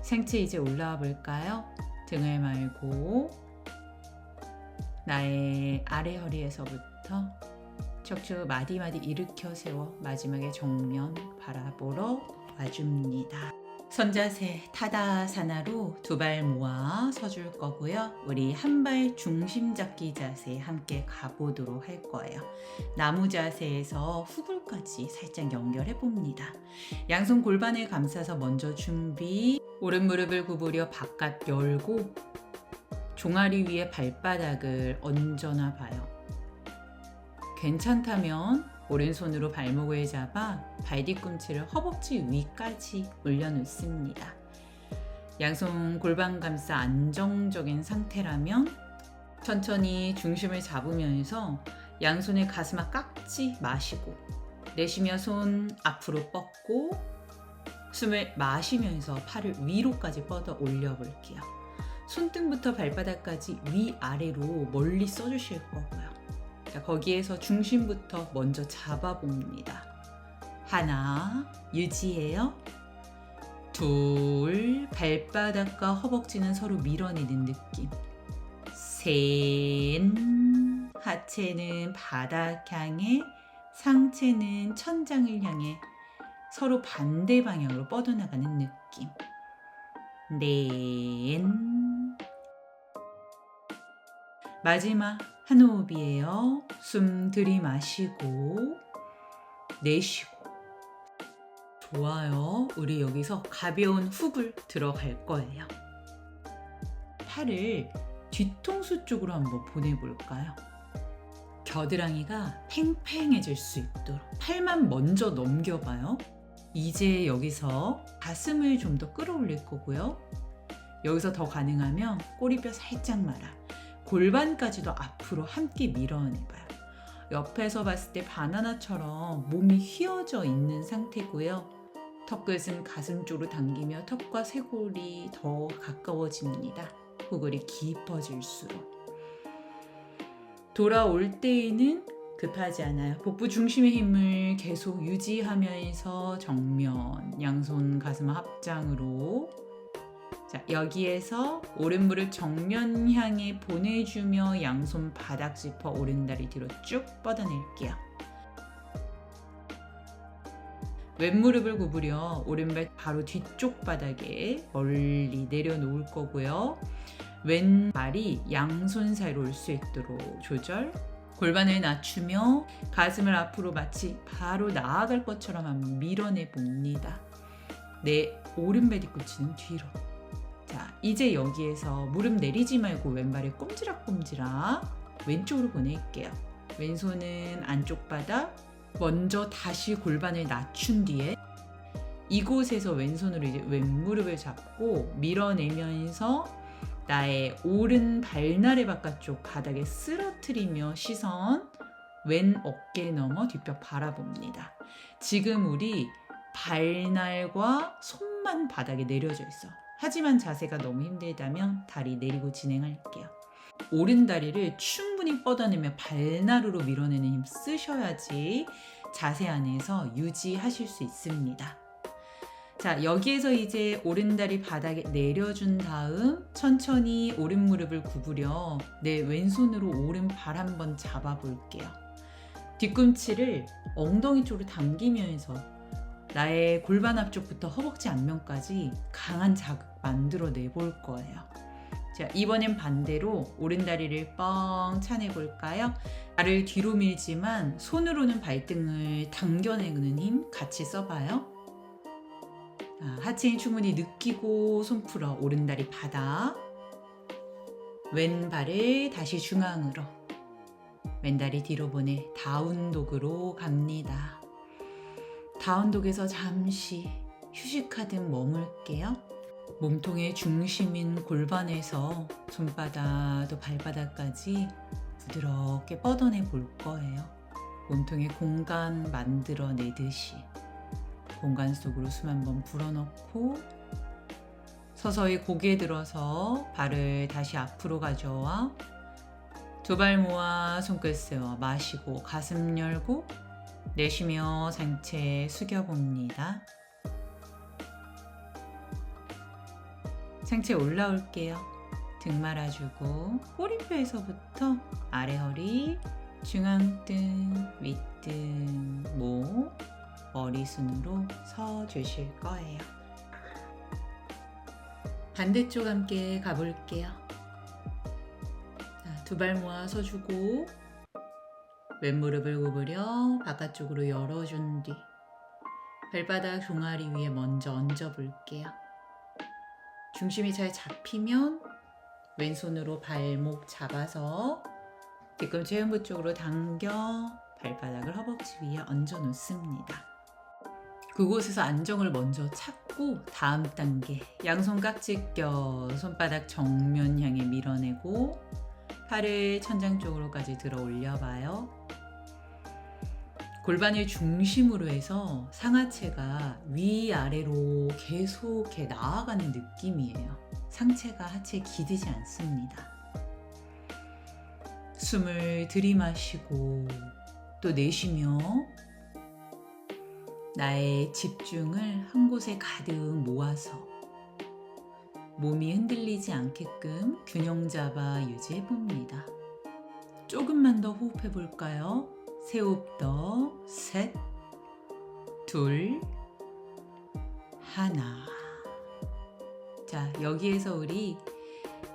상체 이제 올라와 볼까요? 등을 말고 나의 아래 허리에서부터 척추 마디마디 일으켜 세워 마지막에 정면 바라보러 와줍니다. 선자세 타다사나로 두 발 모아 서줄 거고요. 우리 한 발 중심 잡기 자세 함께 가보도록 할 거예요. 나무 자세에서 후굴까지 살짝 연결해 봅니다. 양손 골반을 감싸서 먼저 준비. 오른 무릎을 구부려 바깥 열고 종아리 위에 발바닥을 얹어놔 봐요. 괜찮다면 오른손으로 발목을 잡아 발뒤꿈치를 허벅지 위까지 올려놓습니다. 양손 골반 감싸 안정적인 상태라면 천천히 중심을 잡으면서 양손의 가슴 앞 깍지 마시고 내쉬며 손 앞으로 뻗고 숨을 마시면서 팔을 위로까지 뻗어 올려볼게요. 손등부터 발바닥까지 위아래로 멀리 써주실 거고요. 자, 거기에서 중심부터 먼저 잡아봅니다. 하나, 유지해요. 둘, 발바닥과 허벅지는 서로 밀어내는 느낌. 셋, 하체는 바닥 향해, 상체는 천장을 향해 서로 반대 방향으로 뻗어나가는 느낌. 넷, 마지막 한 호흡이에요. 숨 들이마시고 내쉬고. 좋아요. 우리 여기서 가벼운 훅을 들어갈 거예요. 팔을 뒤통수 쪽으로 한번 보내볼까요? 겨드랑이가 팽팽해질 수 있도록 팔만 먼저 넘겨봐요. 이제 여기서 가슴을 좀 더 끌어올릴 거고요. 여기서 더 가능하면 꼬리뼈 살짝 말아 골반까지도 앞으로 함께 밀어내봐요. 옆에서 봤을 때 바나나처럼 몸이 휘어져 있는 상태고요. 턱끝은 가슴 쪽으로 당기며 턱과 쇄골이 더 가까워집니다. 후골이 깊어질수록. 돌아올 때에는 급하지 않아요. 복부 중심의 힘을 계속 유지하면서 정면, 양손 가슴 합장으로. 자, 여기에서 오른 무릎 정면 향해 보내주며 양손 바닥 짚어 오른다리 뒤로 쭉 뻗어낼게요. 왼무릎을 구부려 오른발 바로 뒤쪽 바닥에 멀리 내려놓을 거고요. 왼발이 양손 사이로 올 수 있도록 조절. 골반을 낮추며 가슴을 앞으로 마치 바로 나아갈 것처럼 한번 밀어내 봅니다. 내 오른발 뒤꿈치는 뒤로. 자, 이제 여기에서 무릎 내리지 말고 왼발을 꼼지락꼼지락 왼쪽으로 보낼게요. 왼손은 안쪽 바닥. 먼저 다시 골반을 낮춘 뒤에 이곳에서 왼손으로 이제 왼무릎을 잡고 밀어내면서 나의 오른 발날의 바깥쪽 바닥에 쓰러뜨리며 시선 왼 어깨 너머 뒷벽 바라봅니다. 지금 우리 발날과 손만 바닥에 내려져 있어. 하지만 자세가 너무 힘들다면 다리 내리고 진행할게요. 오른 다리를 충분히 뻗어내며 발날으로 밀어내는 힘 쓰셔야지 자세 안에서 유지하실 수 있습니다. 자, 여기에서 이제 오른다리 바닥에 내려준 다음 천천히 오른 무릎을 구부려 내 왼손으로 오른발 한번 잡아볼게요. 뒤꿈치를 엉덩이 쪽으로 당기면서 나의 골반 앞쪽부터 허벅지 앞면까지 강한 자극 만들어 내볼 거예요. 자, 이번엔 반대로 오른다리를 뻥 차내볼까요? 발을 뒤로 밀지만 손으로는 발등을 당겨내는 힘 같이 써봐요. 하체 힘 충분히 느끼고 손 풀어 오른다리 바닥. 왼발을 다시 중앙으로. 왼다리 뒤로 보내 다운독으로 갑니다. 다운독에서 잠시 휴식하듯 머물게요. 몸통의 중심인 골반에서 손바닥도 발바닥까지 부드럽게 뻗어내 볼 거예요. 몸통에 공간 만들어내듯이 공간 속으로 숨 한번 불어넣고 서서히 고개 들어서 발을 다시 앞으로 가져와 두 발 모아 손끝 세워 마시고 가슴 열고 내쉬며 상체 숙여봅니다. 상체 올라올게요. 등 말아주고 꼬리뼈에서부터 아래 허리, 중앙등, 윗등, 목, 머리순으로 서 주실 거예요. 반대쪽 함께 가볼게요. 두 발 모아 서주고 왼무릎을 구부려 바깥쪽으로 열어준 뒤 발바닥 종아리 위에 먼저 얹어볼게요. 중심이 잘 잡히면 왼손으로 발목 잡아서 뒤꿈치 흉부 쪽으로 당겨 발바닥을 허벅지 위에 얹어 놓습니다. 그곳에서 안정을 먼저 찾고 다음 단계 양손 깍지 껴 손바닥 정면 향해 밀어내고 팔을 천장 쪽으로까지 들어 올려봐요. 골반을 중심으로 해서 상하체가 위아래로 계속 나아가는 느낌이에요. 상체가 하체에 기대지 않습니다. 숨을 들이마시고 또 내쉬며 나의 집중을 한 곳에 가득 모아서 몸이 흔들리지 않게끔 균형 잡아 유지해봅니다. 조금만 더 호흡해볼까요? 세 호흡 더. 셋, 둘, 하나. 자, 여기에서 우리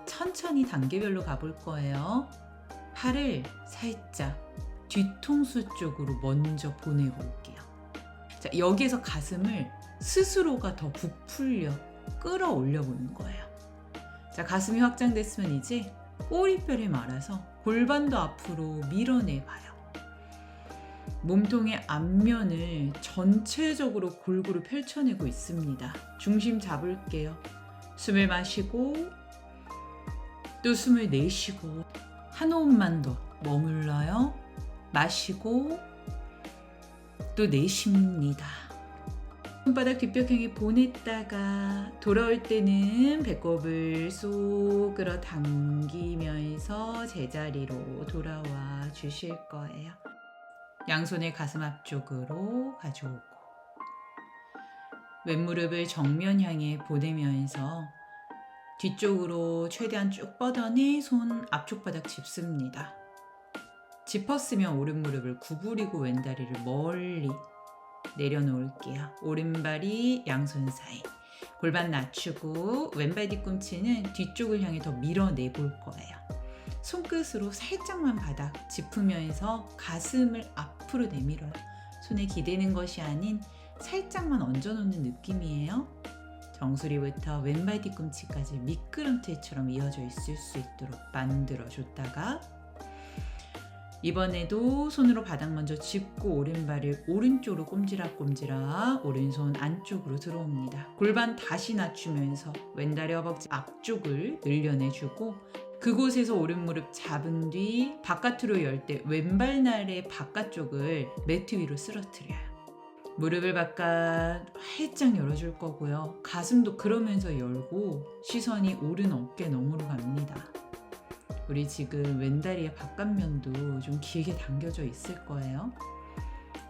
천천히 단계별로 가볼 거예요. 팔을 살짝 뒤통수 쪽으로 먼저 보내볼게요. 자, 여기에서 가슴을 스스로가 더 부풀려 끌어올려 보는 거예요. 자, 가슴이 확장됐으면 이제 꼬리뼈를 말아서 골반도 앞으로 밀어내봐요. 몸통의 앞면을 전체적으로 골고루 펼쳐내고 있습니다. 중심 잡을게요. 숨을 마시고 또 숨을 내쉬고 한 호흡만 더 머물러요. 마시고 또 내쉽니다. 손바닥 뒷벽향에 보냈다가 돌아올 때는 배꼽을 쏙 끌어당기면서 제자리로 돌아와 주실 거예요. 양손을 가슴 앞쪽으로 가져오고 왼무릎을 정면 향해 보내면서 뒤쪽으로 최대한 쭉 뻗어내 손 앞쪽 바닥 짚습니다. 짚었으면 오른무릎을 구부리고 왼다리를 멀리 내려놓을게요. 오른발이 양손 사이, 골반 낮추고 왼발 뒤꿈치는 뒤쪽을 향해 더 밀어내볼 거예요. 손끝으로 살짝만 바닥 짚으면서 가슴을 앞으로 내밀어요. 손에 기대는 것이 아닌 살짝만 얹어놓는 느낌이에요. 정수리부터 왼발 뒤꿈치까지 미끄럼틀처럼 이어져 있을 수 있도록 만들어줬다가 이번에도 손으로 바닥 먼저 짚고 오른발을 오른쪽으로 꼼지락꼼지락 오른손 안쪽으로 들어옵니다. 골반 다시 낮추면서 왼다리 허벅지 앞쪽을 늘려내주고 그곳에서 오른무릎 잡은 뒤 바깥으로 열 때 왼발 날의 바깥쪽을 매트 위로 쓰러뜨려요. 무릎을 바깥 활짝 열어줄 거고요. 가슴도 그러면서 열고 시선이 오른 어깨 너머로 갑니다. 우리 지금 왼다리의 바깥면도 좀 길게 당겨져 있을 거예요.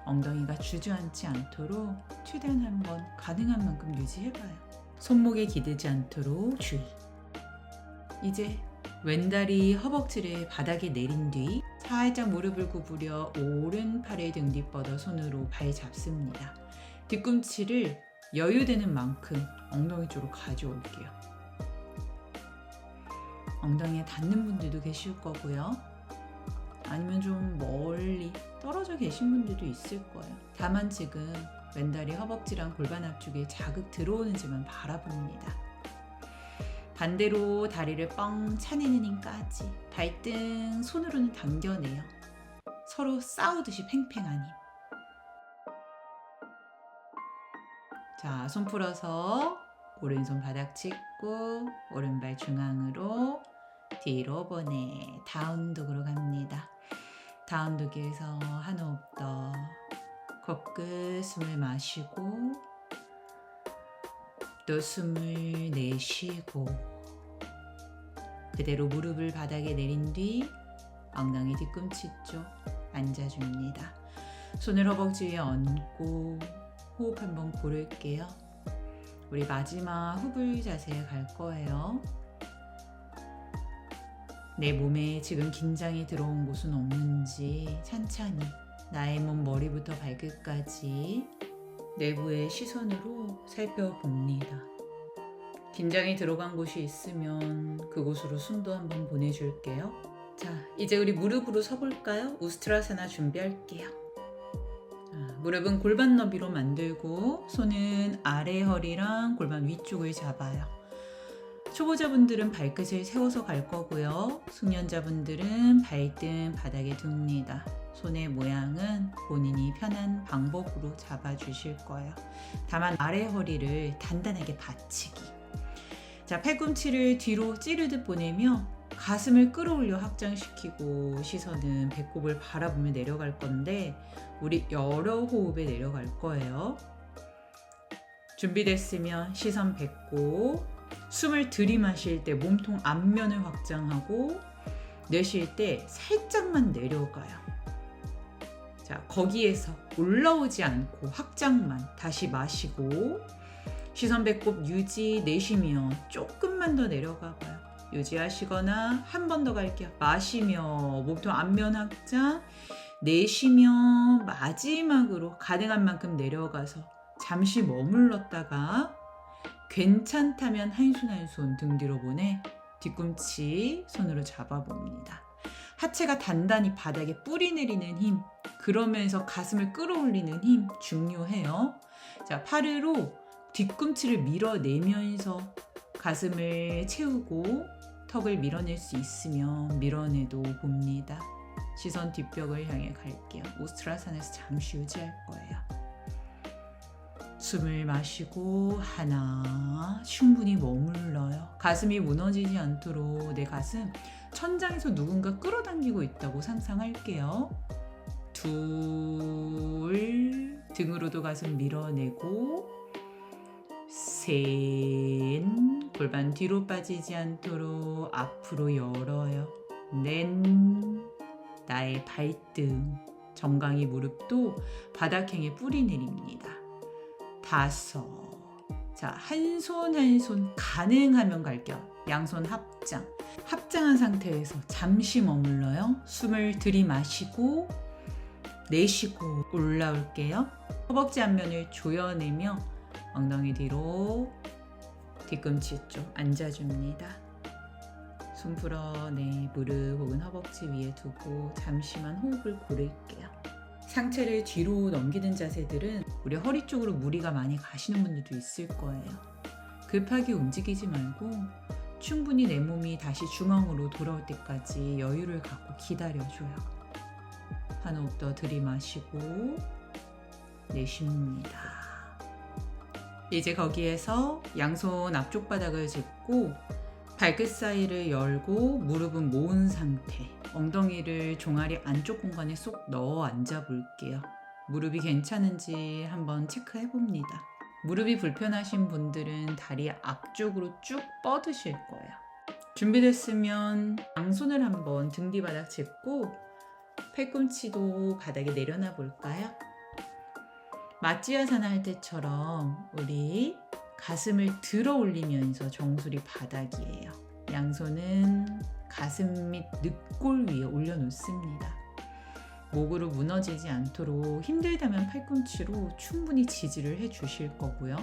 엉덩이가 주저앉지 않도록 최대한 한번 가능한 만큼 유지해봐요. 손목에 기대지 않도록 주의. 이제 왼다리 허벅지를 바닥에 내린 뒤 살짝 무릎을 구부려 오른팔을 등 뒤 뻗어 손으로 발 잡습니다. 뒤꿈치를 여유되는 만큼 엉덩이 쪽으로 가져올게요. 엉덩이에 닿는 분들도 계실 거고요. 아니면 좀 멀리 떨어져 계신 분들도 있을 거예요. 다만 지금 왼다리 허벅지랑 골반 앞쪽에 자극 들어오는지만 바라봅니다. 반대로 다리를 뻥 차내는 힘까지 발등 손으로는 당겨내요. 서로 싸우듯이 팽팽한 힘. 자, 손 풀어서 오른손 바닥 짚고 오른발 중앙으로 뒤로 보내 다운독으로 갑니다. 다운독에서 한 호흡 더 코끝 숨을 마시고 또 숨을 내쉬고 그대로 무릎을 바닥에 내린 뒤 엉덩이 뒤꿈치 쪽 앉아줍니다. 손을 허벅지 위에 얹고 호흡 한번 고를게요. 우리 마지막 후불 자세에 갈 거예요. 내 몸에 지금 긴장이 들어온 곳은 없는지 천천히 나의 몸 머리부터 발끝까지 내부의 시선으로 살펴봅니다. 긴장이 들어간 곳이 있으면 그곳으로 숨도 한번 보내줄게요. 자, 이제 우리 무릎으로 서볼까요? 우스트라사나 준비할게요. 무릎은 골반 너비로 만들고 손은 아래 허리랑 골반 위쪽을 잡아요. 초보자분들은 발끝을 세워서 갈 거고요. 숙련자분들은 발등 바닥에 둡니다. 손의 모양은 본인이 편한 방법으로 잡아주실 거예요. 다만 아래 허리를 단단하게 받치기. 자, 팔꿈치를 뒤로 찌르듯 보내며 가슴을 끌어올려 확장시키고 시선은 배꼽을 바라보며 내려갈 건데 우리 여러 호흡에 내려갈 거예요. 준비됐으면 시선 배꼽, 숨을 들이마실 때 몸통 앞면을 확장하고 내쉴 때 살짝만 내려가요. 자, 거기에서 올라오지 않고 확장만 다시 마시고 시선 배꼽 유지 내쉬며 조금만 더 내려가 봐요. 유지하시거나 한 번 더 갈게요. 마시며 몸통 앞면 확장, 내쉬며 마지막으로 가능한 만큼 내려가서 잠시 머물렀다가 괜찮다면 한 손 한 손 등 뒤로 보내 뒤꿈치 손으로 잡아봅니다. 하체가 단단히 바닥에 뿌리 내리는 힘, 그러면서 가슴을 끌어올리는 힘 중요해요. 자, 팔으로 뒤꿈치를 밀어내면서 가슴을 채우고 턱을 밀어낼 수 있으면 밀어내도 봅니다. 시선 뒷벽을 향해 갈게요. 우스트라산에서 잠시 유지할 거예요. 숨을 마시고 하나, 충분히 머물러요. 가슴이 무너지지 않도록 내 가슴 천장에서 누군가 끌어당기고 있다고 상상할게요. 둘, 등으로도 가슴 밀어내고, 셋, 골반 뒤로 빠지지 않도록 앞으로 열어요. 넷, 나의 발등, 정강이 무릎도 바닥행에 뿌리 내립니다. 다섯, 자, 한 손 한 손 가능하면 갈게요. 양손 합장. 합장한 상태에서 잠시 머물러요. 숨을 들이마시고 내쉬고 올라올게요. 허벅지 앞면을 조여내며 엉덩이 뒤로 뒤꿈치 쪽 앉아줍니다. 손 풀어 내 무릎 혹은 허벅지 위에 두고 잠시만 호흡을 고를게요. 상체를 뒤로 넘기는 자세들은 우리 허리 쪽으로 무리가 많이 가시는 분들도 있을 거예요. 급하게 움직이지 말고 충분히 내 몸이 다시 중앙으로 돌아올 때까지 여유를 갖고 기다려줘요. 한 호흡 더 들이마시고 내쉽니다. 이제 거기에서 양손 앞쪽 바닥을 짚고 발끝 사이를 열고 무릎은 모은 상태, 엉덩이를 종아리 안쪽 공간에 쏙 넣어 앉아 볼게요. 무릎이 괜찮은지 한번 체크해 봅니다. 무릎이 불편하신 분들은 다리 앞쪽으로 쭉 뻗으실 거예요. 준비됐으면 양손을 한번 등 뒤바닥 짚고 팔꿈치도 바닥에 내려놔 볼까요? 마찌아사나 할 때처럼 우리 가슴을 들어 올리면서 정수리 바닥이에요. 양손은 가슴 밑 늑골 위에 올려놓습니다. 목으로 무너지지 않도록 힘들다면 팔꿈치로 충분히 지지를 해주실 거고요.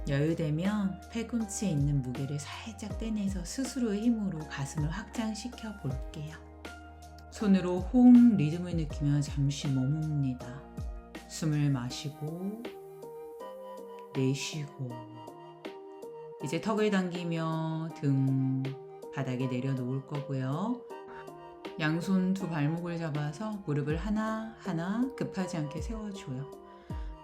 여유되면 팔꿈치에 있는 무게를 살짝 떼내서 스스로의 힘으로 가슴을 확장시켜 볼게요. 손으로 호흡 리듬을 느끼며 잠시 머뭅니다. 숨을 마시고 내쉬고 이제 턱을 당기며 등 바닥에 내려놓을 거고요. 양손 두 발목을 잡아서 무릎을 하나하나 급하지 않게 세워줘요.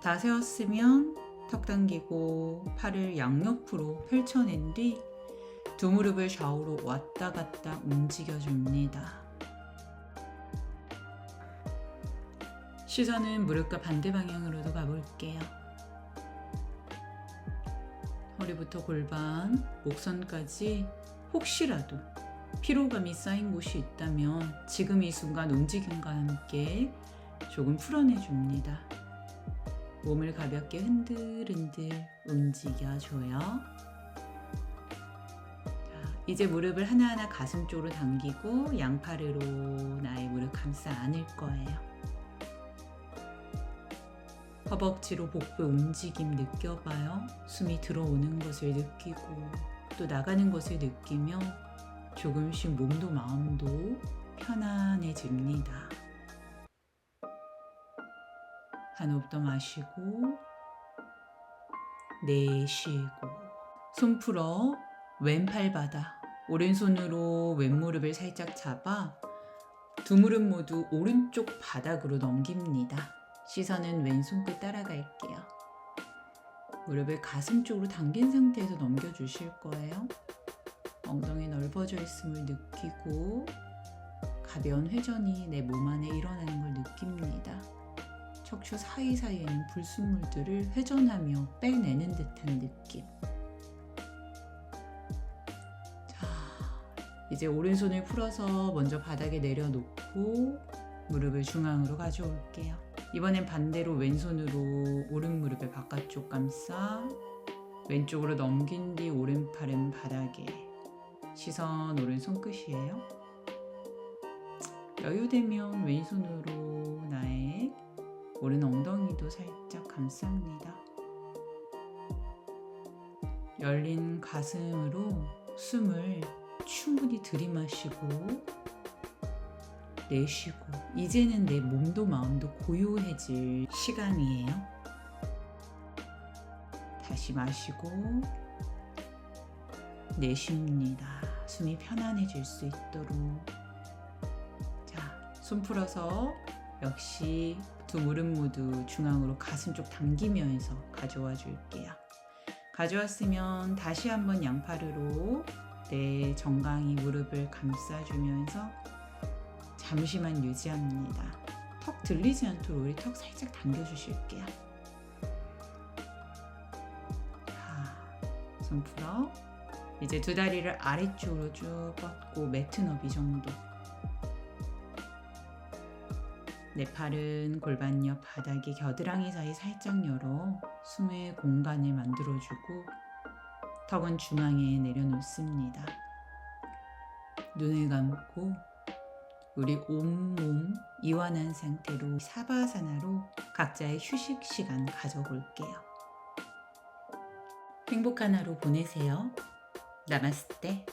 다 세웠으면 턱 당기고 팔을 양옆으로 펼쳐낸 뒤 두 무릎을 좌우로 왔다 갔다 움직여줍니다. 시선은 무릎과 반대 방향으로도 가볼게요. 허리부터 골반, 목선까지 혹시라도 피로감이 쌓인 곳이 있다면 지금 이 순간 움직임과 함께 조금 풀어내줍니다. 몸을 가볍게 흔들흔들 움직여줘요. 자, 이제 무릎을 하나하나 가슴 쪽으로 당기고 양팔으로 나의 무릎 감싸 안을 거예요. 허벅지로 복부 움직임 느껴봐요. 숨이 들어오는 것을 느끼고 또 나가는 것을 느끼며 조금씩 몸도 마음도 편안해집니다. 한 호흡 더 마시고 내쉬고 손 풀어 왼팔 바닥 오른손으로 왼무릎을 살짝 잡아 두 무릎 모두 오른쪽 바닥으로 넘깁니다. 시선은 왼손 끝 따라갈게요. 무릎을 가슴 쪽으로 당긴 상태에서 넘겨주실 거예요. 엉덩이 넓어져 있음을 느끼고 가벼운 회전이 내 몸 안에 일어나는 걸 느낍니다. 척추 사이사이에 있는 불순물들을 회전하며 빼내는 듯한 느낌. 자, 이제 오른손을 풀어서 먼저 바닥에 내려놓고 무릎을 중앙으로 가져올게요. 이번엔 반대로 왼손으로 오른 무릎의 바깥쪽 감싸 왼쪽으로 넘긴 뒤 오른팔은 바닥에 시선 오른 손끝이에요. 여유되면 왼손으로 나의 오른 엉덩이도 살짝 감쌉니다. 열린 가슴으로 숨을 충분히 들이마시고 내쉬고 이제는 내 몸도 마음도 고요해질 시간이에요. 다시 마시고 내쉽니다. 숨이 편안해질 수 있도록. 자, 손 풀어서 역시 두 무릎 모두 중앙으로 가슴 쪽 당기면서 가져와 줄게요. 가져왔으면 다시 한번 양팔으로 내 정강이 무릎을 감싸주면서 잠시만 유지합니다. 턱 들리지 않도록 우리 턱 살짝 당겨주실게요. 손 풀어. 이제 두 다리를 아래쪽으로 쭉 뻗고 매트 너비 정도. 내 팔은 골반 옆 바닥에 겨드랑이 사이 살짝 열어 숨의 공간을 만들어주고 턱은 중앙에 내려놓습니다. 눈을 감고 우리 온몸 이완한 상태로 사바사나로 각자의 휴식 시간 가져볼게요. 행복한 하루 보내세요. 나마스테.